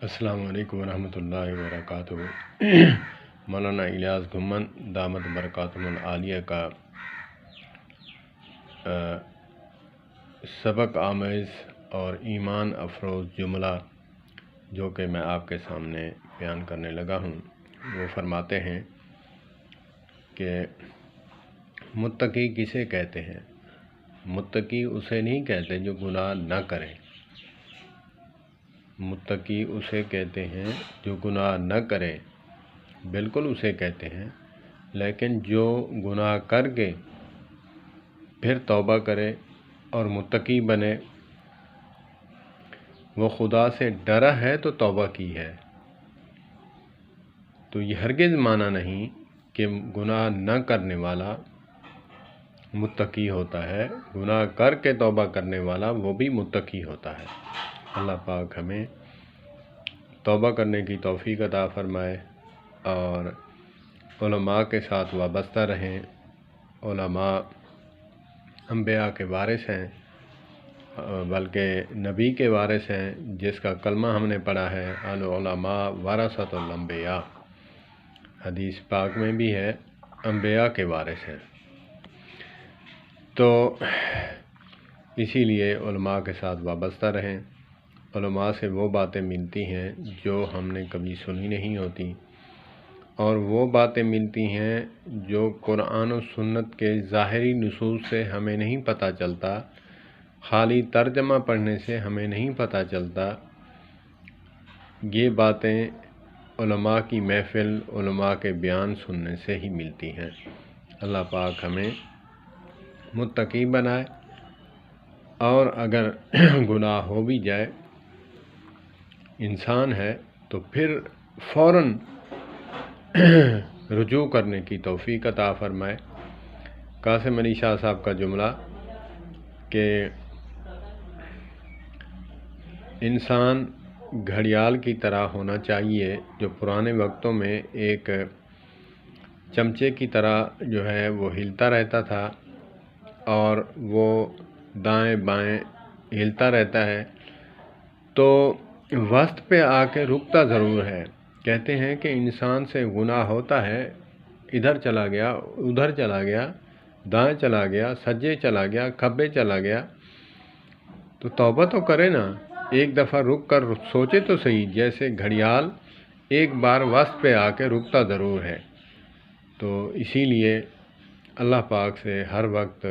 السلام علیکم ورحمۃ اللہ وبرکاتہ۔ مولانا الیاس گھمن دامت برکاتہم العالیہ کا سبق آمیز اور ایمان افروز جملہ جو کہ میں آپ کے سامنے بیان کرنے لگا ہوں، وہ فرماتے ہیں کہ متقی کسے کہتے ہیں؟ متقی اسے نہیں کہتے جو گناہ نہ کرے، متقی اسے کہتے ہیں جو گناہ نہ کرے، بالکل اسے کہتے ہیں، لیکن جو گناہ کر کے پھر توبہ کرے اور متقی بنے، وہ خدا سے ڈرا ہے تو توبہ کی ہے۔ تو یہ ہرگز معنی نہیں کہ گناہ نہ کرنے والا متقی ہوتا ہے، گناہ کر کے توبہ کرنے والا وہ بھی متقی ہوتا ہے۔ اللہ پاک ہمیں توبہ کرنے کی توفیق عطا فرمائے اور علماء کے ساتھ وابستہ رہیں۔ علماء انبیاء کے وارث ہیں، بلکہ نبی کے وارث ہیں، جس کا کلمہ ہم نے پڑھا ہے العلماء ورثۃ الانبیاء، حدیث پاک میں بھی ہے انبیاء کے وارث ہیں۔ تو اسی لیے علماء کے ساتھ وابستہ رہیں۔ علماء سے وہ باتیں ملتی ہیں جو ہم نے کبھی سنی نہیں ہوتی، اور وہ باتیں ملتی ہیں جو قرآن و سنت کے ظاہری نصوص سے ہمیں نہیں پتہ چلتا، خالی ترجمہ پڑھنے سے ہمیں نہیں پتہ چلتا۔ یہ باتیں علماء کی محفل، علماء کے بیان سننے سے ہی ملتی ہیں۔ اللہ پاک ہمیں متقی بنائے، اور اگر گناہ ہو بھی جائے، انسان ہے تو پھر فوراً رجوع کرنے کی توفیق عطا فرمائے۔ قاسم علی شاہ صاحب کا جملہ کہ انسان گھڑیال کی طرح ہونا چاہیے، جو پرانے وقتوں میں ایک چمچے کی طرح جو ہے وہ ہلتا رہتا تھا، اور وہ دائیں بائیں ہلتا رہتا ہے، تو وسط پہ آ کے رکتا ضرور ہے۔ کہتے ہیں کہ انسان سے گناہ ہوتا ہے، ادھر چلا گیا، ادھر چلا گیا، دائیں چلا گیا، سجے چلا گیا، کھبے چلا گیا، تو توبہ تو کرے نا، ایک دفعہ رک کر سوچے تو صحیح۔ جیسے گھڑیال ایک بار وسط پہ آ کے رکتا ضرور ہے۔ تو اسی لیے اللہ پاک سے ہر وقت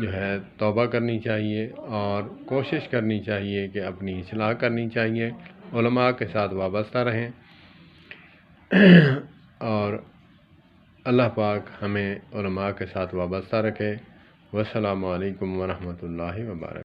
جو ہے توبہ کرنی چاہیے، اور کوشش کرنی چاہیے کہ اپنی اصلاح کرنی چاہیے، علماء کے ساتھ وابستہ رہیں، اور اللہ پاک ہمیں علماء کے ساتھ وابستہ رکھے۔ والسلام علیکم ورحمۃ اللہ وبرکاتہ۔